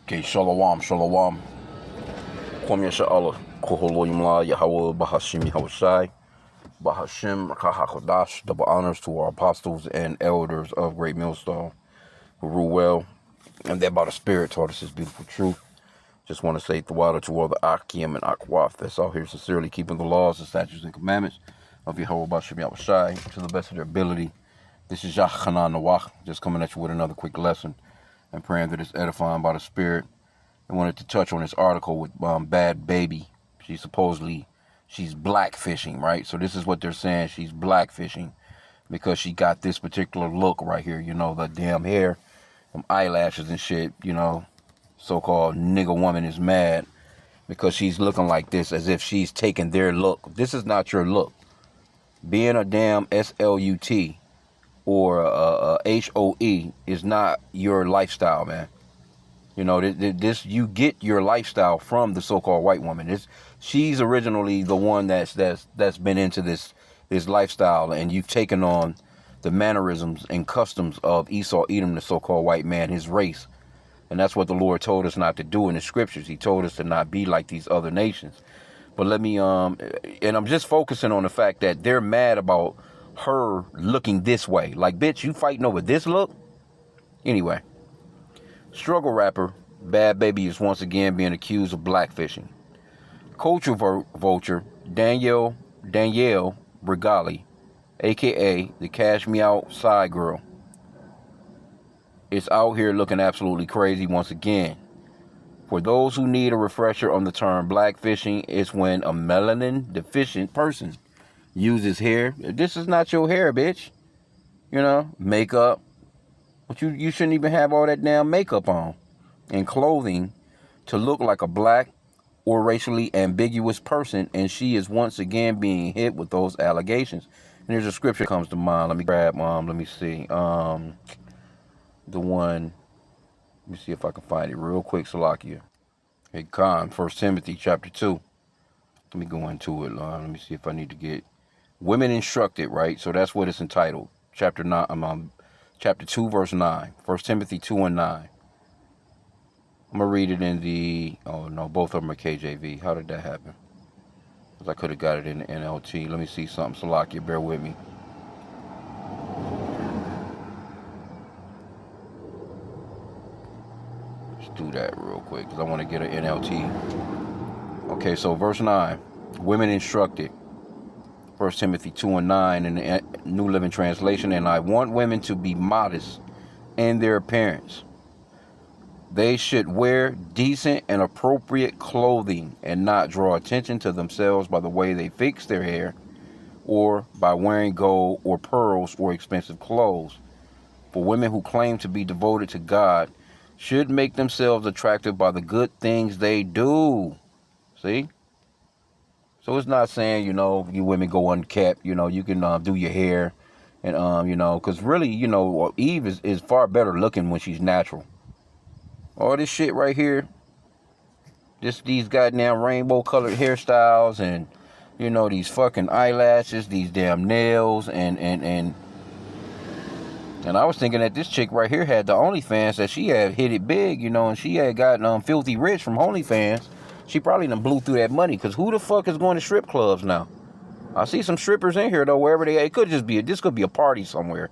Okay, shalom, shalom. Kwam Yasha Allah, Koholoyim La, Yahweh, Bahashim, Yahushai, Bahashim, Kahakodash, double honors to our apostles and elders of Great Millstone who rule well, and that by the Spirit taught us this beautiful truth. Just want to say Thawada to all the H.I.M and Akwaf that's out here sincerely keeping the laws, the statutes, and commandments of Yahweh, Bahashim, Yahushai to the best of their ability. This is Yahchanan Nawach, just coming at you with another quick lesson and praying that it's edifying by the Spirit. I wanted to touch on this article with Bad Baby. She's blackfishing, right? So this is what they're saying. She's blackfishing because she got this particular look right here. You know, the damn hair, them eyelashes and shit. You know, so-called nigga woman is mad because she's looking like this as if she's taking their look. This is not your look. Being a damn SLUT or HOE is not your lifestyle, man. You know, this you get your lifestyle from the so-called white woman. She's originally the one that's been into this lifestyle, and you've taken on the mannerisms and customs of Esau, Edom, the so-called white man, his race. And that's what the Lord told us not to do in the scriptures. He told us to not be like these other nations. But let me and I'm just focusing on the fact that they're mad about her looking this way. Like, bitch, you fighting over this look? Anyway. Struggle rapper Bad Baby is once again being accused of blackfishing. Culture vulture Danielle Brigali, aka the Cash Me Out side girl, is out here looking absolutely crazy once again. For those who need a refresher on the term blackfishing, it's when a melanin deficient person uses hair. This is not your hair, bitch. You know, makeup. But you shouldn't even have all that damn makeup on and clothing to look like a black or racially ambiguous person, and she is once again being hit with those allegations. And there's a scripture that comes to mind. Let me grab let me see. The one, let me see if I can find it real quick, Salakia. Hey, Khan, 1 Timothy chapter 2. Let me go into it. Let me see if I need to get women instructed, right? So that's what it's entitled. Chapter 2, verse 9. 1 Timothy 2 and 9. I'm going to read it in the... Oh, no, both of them are KJV. How did that happen? Because I could have got it in the NLT. Let me see something. Salakia, bear with me. Let's do that real quick because I want to get an NLT. Okay, so verse 9. Women instructed. 1 Timothy 2 and 9 in the New Living Translation. And I want women to be modest in their appearance. They should wear decent and appropriate clothing and not draw attention to themselves by the way they fix their hair or by wearing gold or pearls or expensive clothes. For women who claim to be devoted to God should make themselves attractive by the good things they do. See? So it's not saying, you know, you women go unkept, you know, you can do your hair and, you know, because really, you know, Eve is far better looking when she's natural. All this shit right here, these goddamn rainbow colored hairstyles and, you know, these fucking eyelashes, these damn nails, and I was thinking that this chick right here had the OnlyFans, that she had hit it big, you know, and she had gotten filthy rich from OnlyFans. She probably done blew through that money, because who the fuck is going to strip clubs now? I see some strippers in here, though, wherever they, this could be a party somewhere,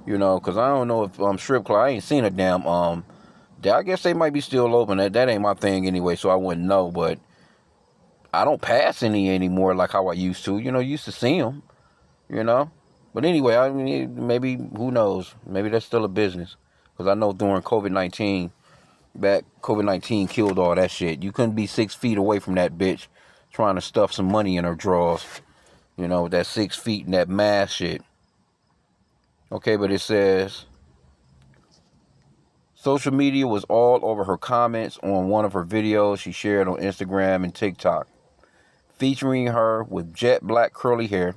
you know, because I don't know if strip club, I ain't seen a damn, I guess they might be still open. That ain't my thing anyway, so I wouldn't know. But I don't pass any anymore like how I used to. You know, used to see them, you know. But anyway, I mean, maybe, who knows? Maybe that's still a business. Because I know during COVID-19, COVID-19 killed all that shit. You couldn't be 6 feet away from that bitch trying to stuff some money in her drawers. You know, with that 6 feet and that mask shit. Okay, but it says... Social media was all over her comments on one of her videos she shared on Instagram and TikTok, featuring her with jet black curly hair,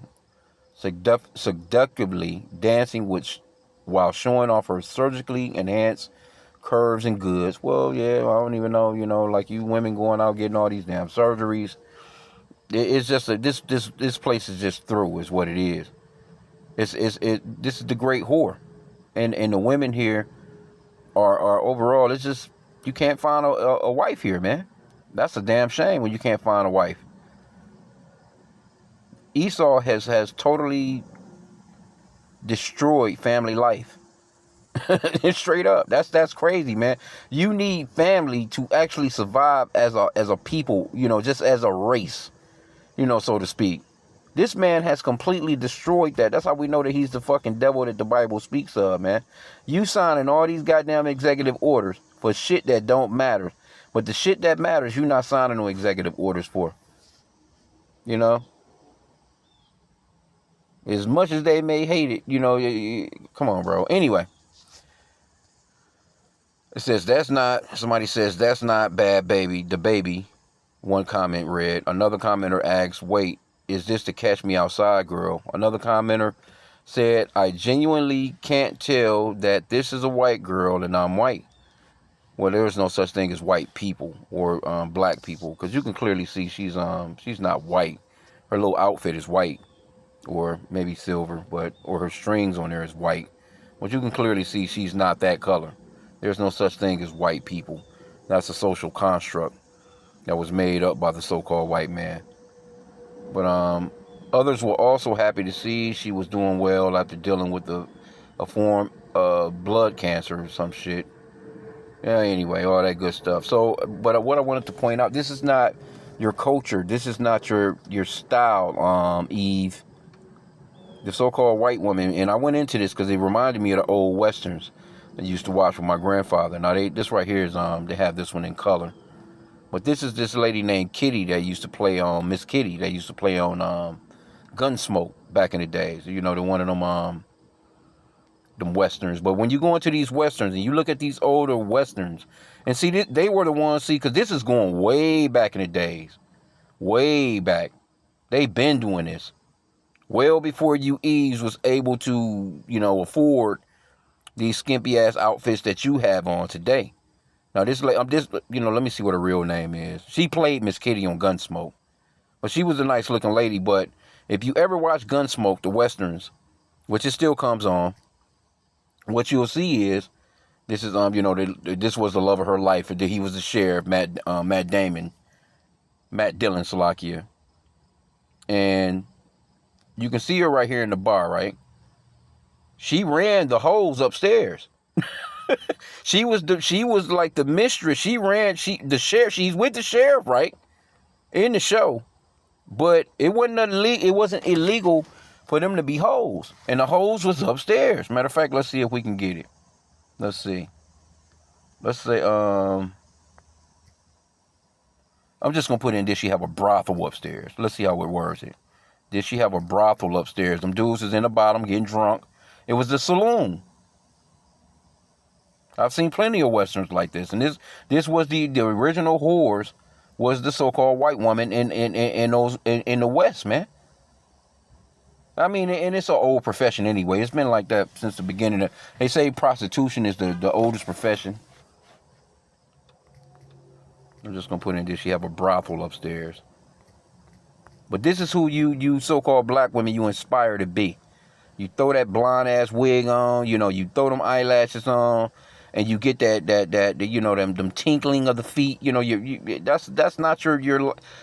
seductively dancing while showing off her surgically enhanced curves and goods. Well, yeah, I don't even know, you know, like you women going out getting all these damn surgeries. It's just this place is just through, is what it is. This is the great whore, and the women here are overall, it's just You can't find a wife here, man. That's a damn shame when you can't find a wife. Esau has totally destroyed family life. Straight up. That's crazy, man. You need family to actually survive as a people, just as a race, so to speak. This man has completely destroyed that. That's how we know that he's the fucking devil that the Bible speaks of, man. You signing all these goddamn executive orders for shit that don't matter. But the shit that matters, you're not signing no executive orders for. You know? As much as they may hate it, come on, bro. Anyway. It says, somebody says, that's not bad, baby. The baby. One comment read. Another commenter asks, wait, is this the catch me outside girl? Another commenter said, I genuinely can't tell that this is a white girl and I'm white. Well, there is no such thing as white people or black people, because you can clearly see she's not white. Her little outfit is white, or maybe silver, or her strings on there is white. But you can clearly see she's not that color. There's no such thing as white people. That's a social construct that was made up by the so-called white man. But others were also happy to see she was doing well after dealing with a form of blood cancer or some shit. Yeah, anyway, all that good stuff. So, but what I wanted to point out, this is not your culture. This is not your style, Eve. The so-called white woman, and I went into this because it reminded me of the old westerns I used to watch with my grandfather. Now, this right here is, they have this one in color. But this is this lady named Kitty that used to play on, Miss Kitty, that used to play on Gunsmoke back in the days. The one of them westerns. But when you go into these westerns and you look at these older westerns, and see, they were the ones, because this is going way back in the days. Way back. They've been doing this. Well before you Eves was able to, afford these skimpy ass outfits that you have on today. Now let me see what her real name is. She played Miss Kitty on Gunsmoke. But she was a nice looking lady. But if you ever watch Gunsmoke, the westerns, which it still comes on, what you'll see is this is this was the love of her life. He was the sheriff, Matt Dillon, Salakia. And you can see her right here in the bar, right? She ran the hoes upstairs. She was like the mistress. She's with the sheriff, right? In the show. But it wasn't illegal for them to be hoes. And the hoes was upstairs. Matter of fact, let's see if we can get it. Let's see. Let's say, I'm just gonna put in, did she have a brothel upstairs? Let's see how it words it. Did she have a brothel upstairs? Them dudes is in the bottom getting drunk. It was the saloon. I've seen plenty of westerns like this, and this was the original whores, was the so-called white woman in the West, man. I mean, and it's an old profession anyway. It's been like that since the beginning. They say prostitution is the oldest profession. I'm just gonna put in, did she have a brothel upstairs? But this is who you so-called black women you inspire to be. You throw that blonde ass wig on, you throw them eyelashes on, and you get that them tinkling of the feet. That's not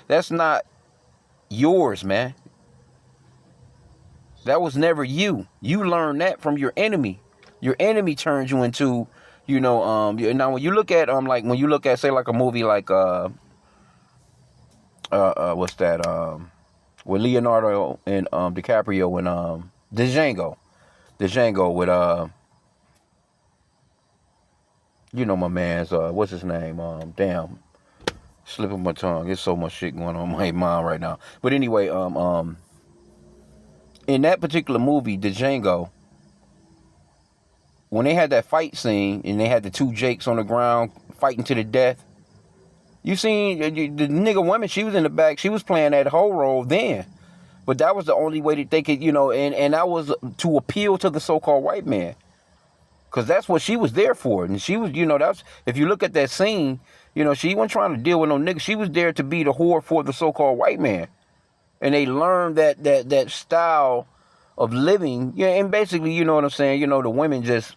that's not yours, man. That was never you. You learned that from your enemy. Your enemy turned you into, now when you look at like when you look at, say, like a movie like what's that with Leonardo and DiCaprio and Django with my man's what's his name? Damn, slipping my tongue. There's so much shit going on in my mind right now. But anyway, in that particular movie, Django, when they had that fight scene and they had the two Jakes on the ground fighting to the death, you seen the nigga woman, she was in the back, she was playing that whole role then. But that was the only way that they could, and that was to appeal to the so-called white man. Because that's what she was there for. And she was, that's, if you look at that scene, she wasn't trying to deal with no nigga. She was there to be the whore for the so-called white man. And they learned that style of living. Yeah, and basically, you know what I'm saying? The women just,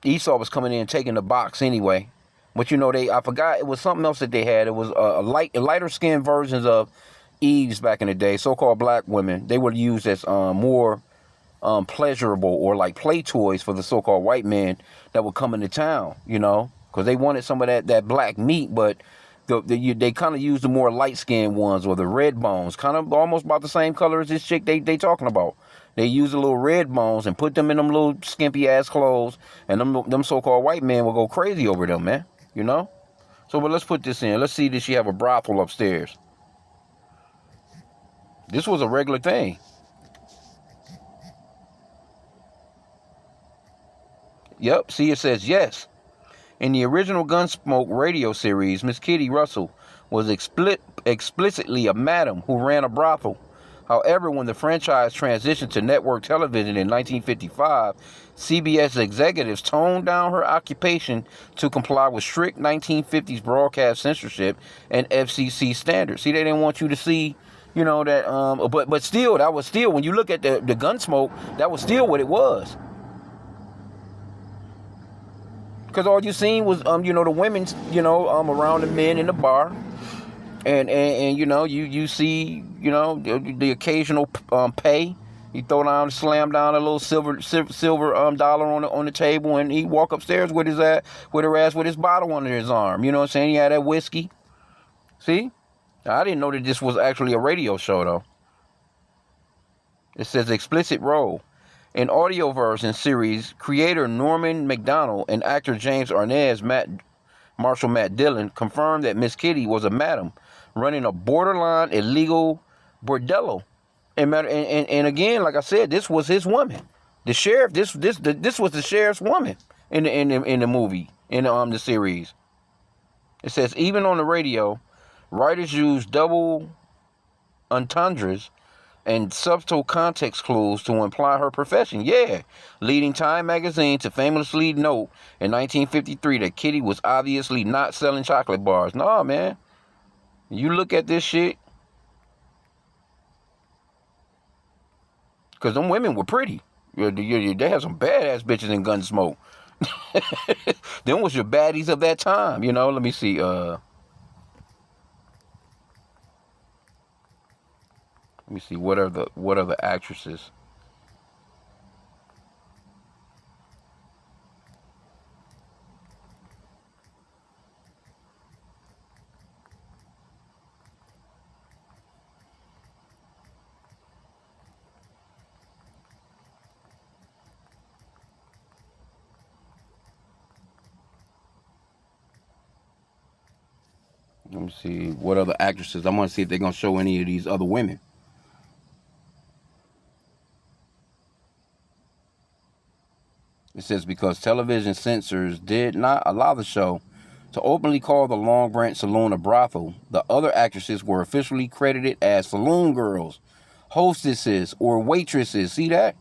Esau was coming in taking the box anyway. But I forgot, it was something else that they had. It was lighter skinned versions of Eves back in the day, so-called black women. They were used as more pleasurable or like play toys for the so-called white men that would come into town, because they wanted some of that black meat, but they kind of used the more light-skinned ones, or the red bones, kind of almost about the same color as this chick they talking about. They used the little red bones and put them in them little skimpy ass clothes, and them so-called white men will go crazy over them, man. So, but let's put this in. Let's see, did she have a brothel upstairs? This was a regular thing. Yep. See, it says yes. In the original Gunsmoke radio series, Miss Kitty Russell was explicitly a madam who ran a brothel. However, when the franchise transitioned to network television in 1955, CBS executives toned down her occupation to comply with strict 1950s broadcast censorship and FCC standards. See, they didn't want you to see, that. But still, that was still, when you look at the Gunsmoke, that was still what it was. Because all you seen was, the women, around the men in the bar. And you see, the occasional pay. He throw down, slam down a little silver dollar on the table, and he walk upstairs with her ass with his bottle under his arm. You know what I'm saying? He had that whiskey. See? I didn't know that this was actually a radio show, though. It says explicit role. In audio version series, creator Norman MacDonald and actor James Arnaz, Marshall Matt Dillon, confirmed that Miss Kitty was a madam running a borderline illegal bordello. And again, like I said, this was his woman. The sheriff, this was the sheriff's woman in the movie, in the series. It says even on the radio, writers use double entendres and subtle context clues to imply her profession. Yeah, leading Time magazine to famously note in 1953 that Kitty was obviously not selling chocolate bars. Nah, man. You look at this shit, because them women were pretty. They had some badass bitches in Gunsmoke. Them was your baddies of that time, Let me see. Let me see. What are the actresses? Let me see. What other actresses? I want to see if they're gonna show any of these other women. It says because television censors did not allow the show to openly call the Long Branch Saloon a brothel, the other actresses were officially credited as saloon girls, hostesses, or waitresses. See that?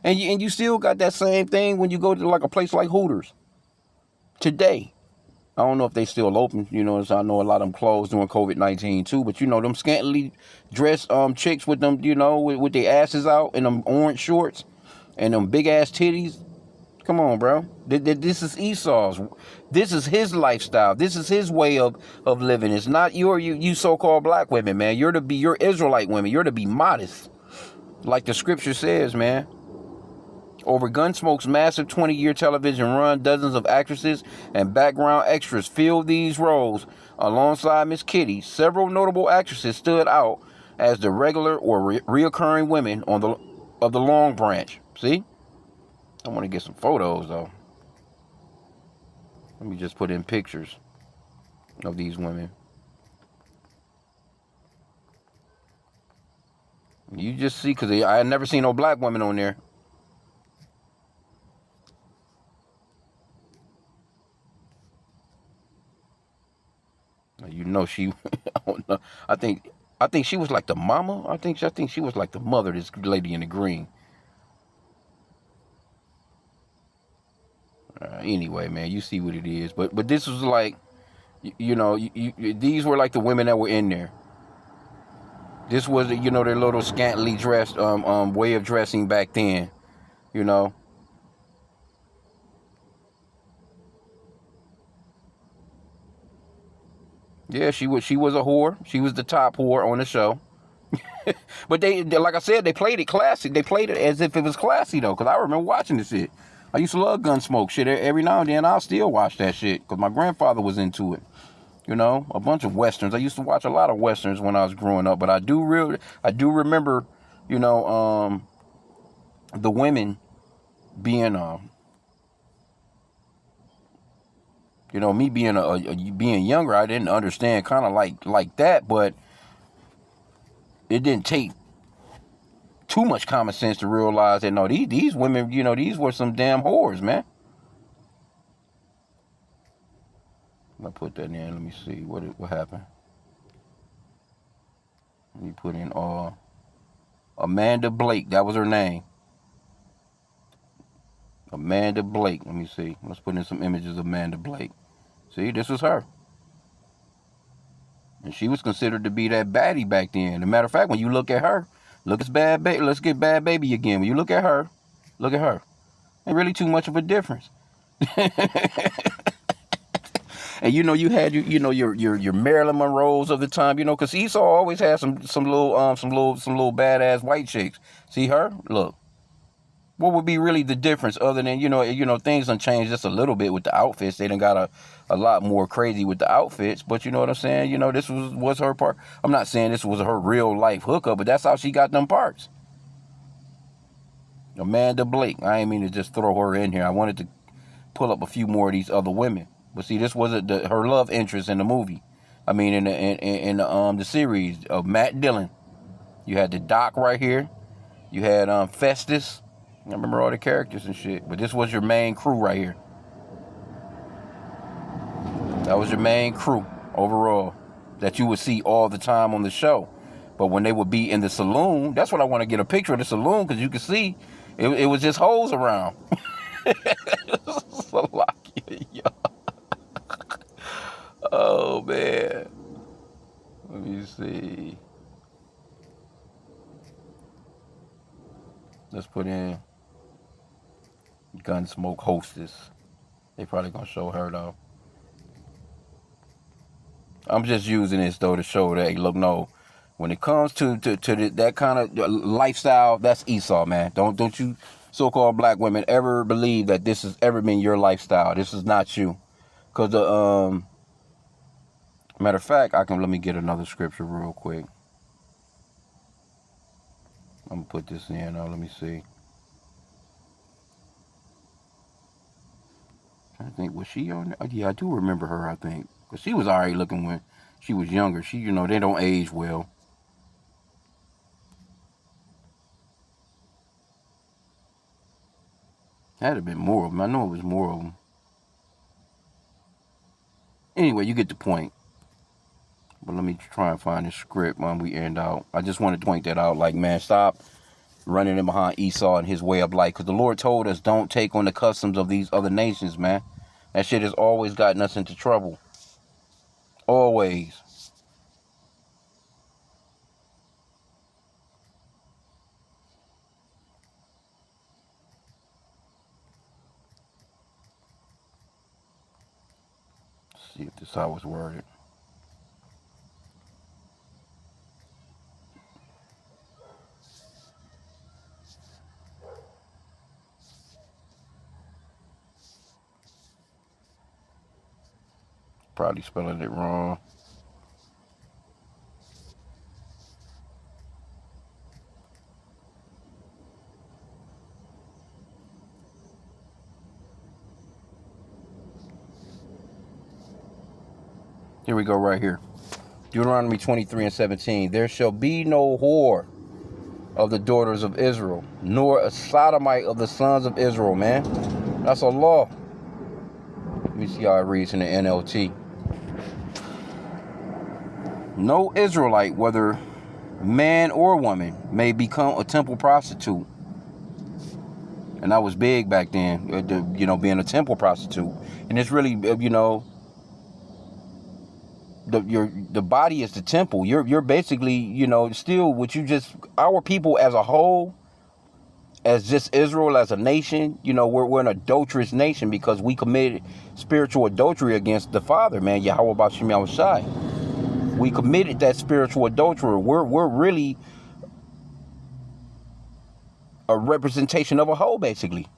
And you still got that same thing when you go to like a place like Hooters today. I don't know if they still open, so I know a lot of them closed during COVID-19 too, but them scantily dressed chicks with them, with their asses out and them orange shorts and them big ass titties. Come on, bro. This is Esau's. This is his lifestyle. This is his way of living. It's not you so-called black women, man. You're Israelite women. You're to be modest. Like the scripture says, man. Over Gunsmoke's massive 20-year television run, dozens of actresses and background extras filled these roles alongside Miss Kitty. Several notable actresses stood out as the regular or reoccurring women of the Long Branch. See? I want to get some photos, though. Let me just put in pictures of these women. You just see, because I had never seen no black women on there. She, I don't know. I think she was like the mama. I think she was like the mother, this lady in the green. Anyway, man, you see what it is. But this was like, these were like the women that were in there. This was, their little scantily dressed way of dressing back then, you know. Yeah, she was a whore. She was the top whore on the show. But they, like I said, they played it classy. They played it as if it was classy though, because I remember watching this shit. I used to love Gunsmoke shit. Every now and then I'll still watch that shit because my grandfather was into it. You know, a bunch of westerns. I used to watch a lot of westerns when I was growing up, but I do remember, you know, the women being, you know, me being being younger, I didn't understand kind of like that, but it didn't take too much common sense to realize that no, these women, you know, these were some damn whores, man. I put that in. Let me see what happened. Let me put in Amanda Blake. That was her name. Amanda Blake. Let me see. Let's put in some images of Amanda Blake. See, this was her. And she was considered to be that baddie back then. As a matter of fact, when you look at her, let's get Bad Baby again. When you look at her, ain't really too much of a difference. And you know, you had your Marilyn Monroes of the time, you know, because Esau always had some little badass white chicks. See her? Look. What would be really the difference other than, you know, things done changed just a little bit with the outfits. They done got a lot more crazy with the outfits, but you know what I'm saying? You know, this was her part. I'm not saying this was her real life hookup, but that's how she got them parts. Amanda Blake. I ain't mean to just throw her in here. I wanted to pull up a few more of these other women. But see, this wasn't her love interest in the movie. I mean, in the series of Matt Dillon. You had the Doc right here. You had Festus. I remember all the characters and shit. But this was your main crew right here. That was your main crew overall that you would see all the time on the show. But when they would be in the saloon, that's what I want to get a picture of the saloon, because you can see it was just hoes around. Oh, man. Let me see. Let's put in Gunsmoke hostess. They probably gonna show her though. I'm just using this though to show that, hey, look, no, when it comes to that kind of lifestyle, that's Esau, man. Don't you so-called black women ever believe that this has ever been your lifestyle. This is not you. Cause the matter of fact, let me get another scripture real quick. I'm gonna put this in. Let me see. I think, was she on there? Yeah, I do remember her, I think. Because she was alright looking when she was younger. She, you know, they don't age well. Had to have been more of them. I know it was more of them. Anyway, you get the point. But let me try and find this script when we end out. I just wanted to point that out. Like, man, stop running in behind Esau and his way of life. Because the Lord told us, don't take on the customs of these other nations, man. That shit has always gotten us into trouble. Always. Let's see if this how it's worded. Probably spelling it wrong. Here we go right here. Deuteronomy 23:17. There shall be no whore of the daughters of Israel, nor a sodomite of the sons of Israel, man. That's a law. Let me see how it reads in the NLT. No Israelite, whether man or woman, may become a temple prostitute. And that was big back then, you know, being a temple prostitute. And it's really, you know, the body is the temple. You're basically, you know, still what you just, our people as a whole, as just Israel as a nation, you know, we're an adulterous nation because we committed spiritual adultery against the Father, man. Yahweh B'Shem Yahushai. We committed that spiritual adultery. We're really a representation of a hoe, basically.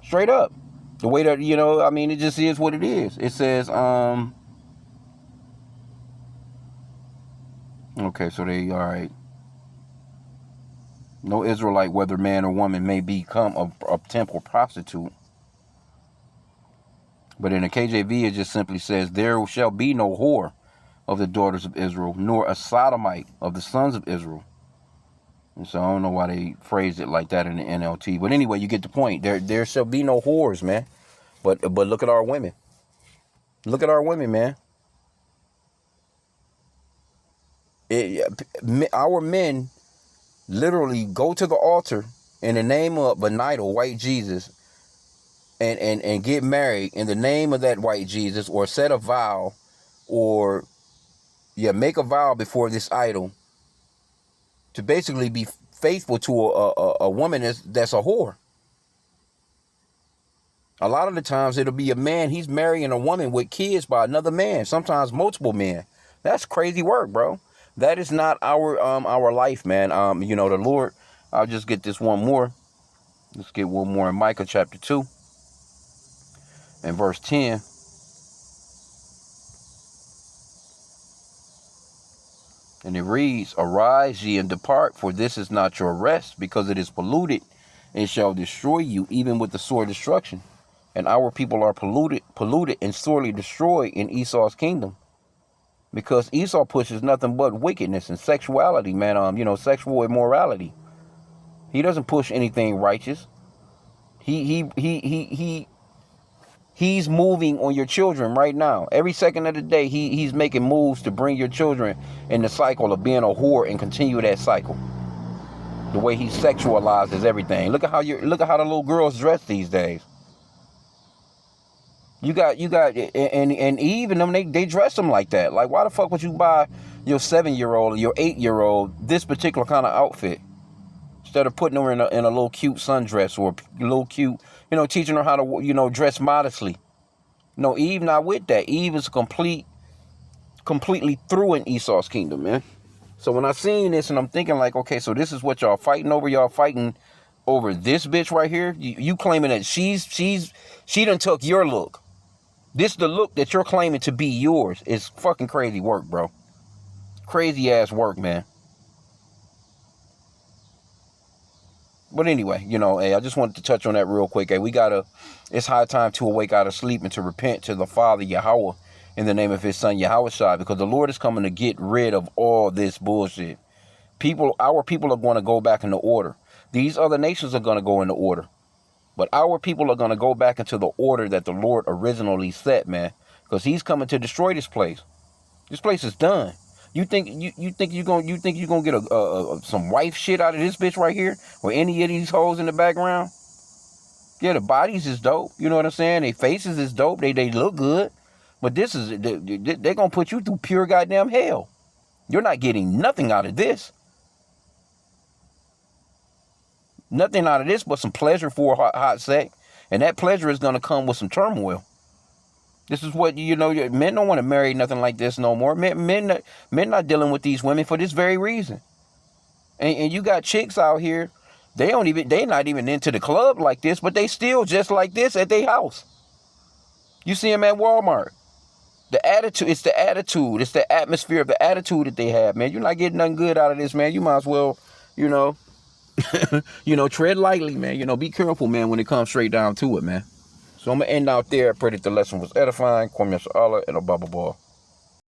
Straight up. The way that, I mean, it just is what it is. It says, okay, so all right. No Israelite, whether man or woman, may become a temple prostitute. But in the KJV, it just simply says, there shall be no whore of the daughters of Israel, nor a sodomite of the sons of Israel. And so I don't know why they phrased it like that in the NLT. But anyway, you get the point. There shall be no whores, man. But look at our women. Look at our women, man. Our men literally go to the altar in the name of an idol, white Jesus, and get married in the name of that white Jesus, or set a vow, or make a vow before this idol to basically be faithful to a woman that's a whore. A lot of the times it'll be a man, he's marrying a woman with kids by another man, sometimes multiple men. That's crazy work, bro. That is not our life, man. The Lord, I'll just get this one more. Let's get one more in Micah chapter 2 and verse 10. And it reads, arise ye and depart, for this is not your rest, because it is polluted, and shall destroy you, even with the sore destruction. And our people are polluted and sorely destroyed in Esau's kingdom. Because Esau pushes nothing but wickedness and sexuality, man. Sexual immorality. He doesn't push anything righteous. He's moving on your children right now. Every second of the day, he's making moves to bring your children in the cycle of being a whore and continue that cycle. The way he sexualizes everything. Look at how the little girls dress these days. You got and Eve and them, they dress them like that. Like, why the fuck would you buy your 7-year-old or your 8-year-old this particular kind of outfit instead of putting her in a little cute sundress, or a little cute, teaching her how to, dress modestly? No, Eve not with that. Eve is completely through in Esau's kingdom, man. So when I seen this and I'm thinking like, okay, so this is what y'all fighting over. Y'all fighting over this bitch right here. You claiming that she done took your look. This the look that you're claiming to be yours. Is fucking crazy work, bro. Crazy ass work, man. But anyway, hey, I just wanted to touch on that real quick. Hey, it's high time to awake out of sleep and to repent to the Father Yahweh in the name of his son Yahushua, because the Lord is coming to get rid of all this bullshit. Our people are going to go back into order. These other nations are going to go into order. But our people are going to go back into the order that the Lord originally set, man. Because he's coming to destroy this place. This place is done. You think you're gonna get some wife shit out of this bitch right here, or any of these hoes in the background? Yeah, the bodies is dope. You know what I'm saying? Their faces is dope. They look good. But they're gonna put you through pure goddamn hell. You're not getting nothing out of this. Nothing out of this but some pleasure for a hot sec. And that pleasure is going to come with some turmoil. This is what, men don't want to marry nothing like this no more. Men not dealing with these women for this very reason. And you got chicks out here, they not even into the club like this, but they still just like this at their house. You see them at Walmart. The attitude, it's the atmosphere of the attitude that they have, man. You're not getting nothing good out of this, man. You might as well, tread lightly, man. Be careful, man, when it comes straight down to it, man. So I'm going to end out there. I pray that the lesson was edifying. Kwame Allah and a Baba Ball.